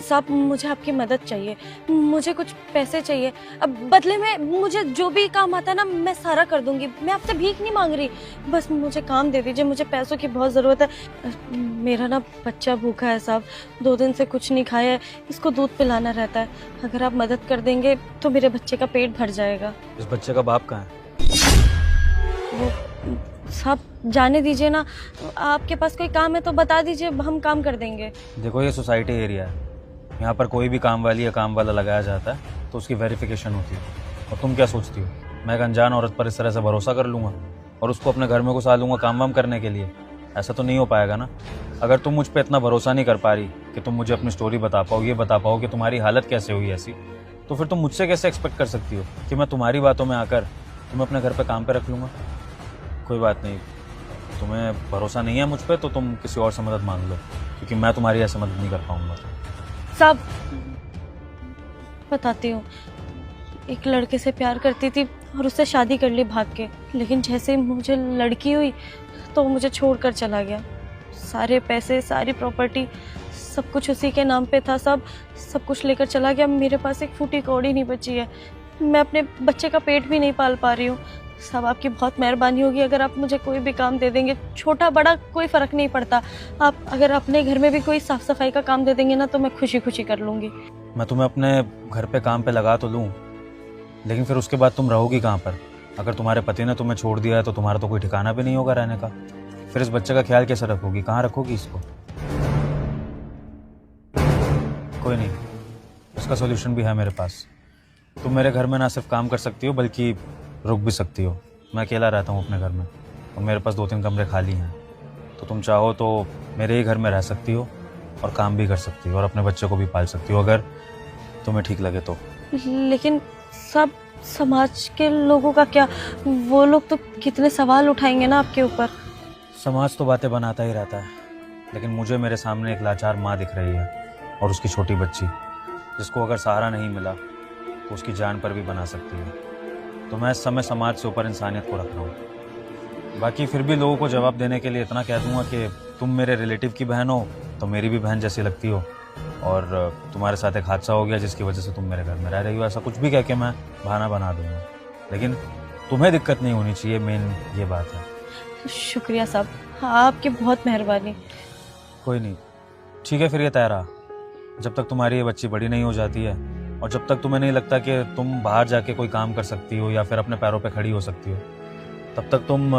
साहब मुझे आपकी मदद चाहिए, मुझे कुछ पैसे चाहिए। अब बदले में मुझे जो भी काम आता है ना मैं सारा कर दूंगी। मैं आपसे भीख नहीं मांग रही, बस मुझे काम दे दीजिए, मुझे पैसों की बहुत ज़रूरत है। मेरा ना बच्चा भूखा है साहब, 2 दिन से कुछ नहीं खाया है, इसको दूध पिलाना रहता है। अगर आप मदद कर देंगे तो मेरे बच्चे का पेट भर जाएगा। इस बच्चे का बाप कहाँ है? वो साहब जाने दीजिए ना, आपके पास कोई काम है तो बता दीजिए, हम काम कर देंगे। देखो ये सोसाइटी एरिया है, यहाँ पर कोई भी काम वाली या काम वाला लगाया जाता है तो उसकी वेरिफिकेशन होती है। और तुम क्या सोचती हो मैं एक अनजान औरत पर इस तरह से भरोसा कर लूँगा और उसको अपने घर में घुसा लूँगा काम वाम करने के लिए? ऐसा तो नहीं हो पाएगा ना। अगर तुम मुझ पर इतना भरोसा नहीं कर पा रही कि तुम मुझे अपनी स्टोरी बता पाओ, ये बता पाओ कि तुम्हारी हालत कैसे हुई ऐसी, तो फिर तुम मुझसे कैसे एक्सपेक्ट कर सकती हो कि मैं तुम्हारी बातों में आकर तुम्हें अपने घर पर काम पर रख लूँगा? कोई बात नहीं, तुम्हें भरोसा नहीं है मुझ पर तो तुम किसी और से मदद मांग लो, क्योंकि मैं तुम्हारी ऐसे मदद नहीं कर पाऊंगा। साहब बताती हूँ, एक लड़के से प्यार करती थी और उससे शादी कर ली भाग के, लेकिन जैसे ही मुझे लड़की हुई तो वो मुझे छोड़कर चला गया। सारे पैसे, सारी प्रॉपर्टी, सब कुछ उसी के नाम पे था। सब कुछ लेकर चला गया। मेरे पास एक फूटी कौड़ी नहीं बची है, मैं अपने बच्चे का पेट भी नहीं पाल पा रही हूँ। साहब आपकी बहुत मेहरबानी होगी अगर आप मुझे कोई भी काम दे देंगे, छोटा बड़ा कोई फ़र्क नहीं पड़ता। आप अगर अपने घर में भी कोई साफ़ सफाई का काम दे देंगे ना तो मैं खुशी खुशी कर लूँगी। मैं तुम्हें अपने घर पे काम पे लगा तो लूँ, लेकिन फिर उसके बाद तुम रहोगी कहाँ पर? अगर तुम्हारे पति ने तुम्हें छोड़ दिया है तो तुम्हारा तो कोई ठिकाना भी नहीं होगा रहने का। फिर इस बच्चे का ख्याल कैसे रखोगी, कहाँ रखोगी इसको? कोई नहीं, उसका सोल्यूशन भी है मेरे पास। तुम मेरे घर में ना सिर्फ काम कर सकती हो बल्कि रुक भी सकती हो। मैं अकेला रहता हूँ अपने घर में और मेरे पास 2-3 कमरे खाली हैं, तो तुम चाहो तो मेरे ही घर में रह सकती हो और काम भी कर सकती हो और अपने बच्चे को भी पाल सकती हो, अगर तुम्हें ठीक लगे तो। लेकिन सब समाज के लोगों का क्या, वो लोग तो कितने सवाल उठाएंगे ना आपके ऊपर। समाज तो बातें बनाता ही रहता है, लेकिन मुझे मेरे सामने एक लाचार माँ दिख रही है और उसकी छोटी बच्ची, जिसको अगर सहारा नहीं मिला तो उसकी जान पर भी बना सकती है। तो मैं इस समय समाज से ऊपर इंसानियत को रख रहा हूँ। बाकी फिर भी लोगों को जवाब देने के लिए इतना कह दूंगा कि तुम मेरे रिलेटिव की बहन हो तो मेरी भी बहन जैसी लगती हो, और तुम्हारे साथ एक हादसा हो गया जिसकी वजह से तुम मेरे घर में रह रही हो, ऐसा कुछ भी कह के मैं बहाना बना दूंगा। लेकिन तुम्हें दिक्कत नहीं होनी चाहिए, मेन ये बात है। शुक्रिया साहब, आपकी बहुत मेहरबानी। कोई नहीं, ठीक है फिर ये तय रहा। जब तक तुम्हारी ये बच्ची बड़ी नहीं हो जाती है और जब तक तुम्हें नहीं लगता कि तुम बाहर जाके कोई काम कर सकती हो या फिर अपने पैरों पे खड़ी हो सकती हो, तब तक तुम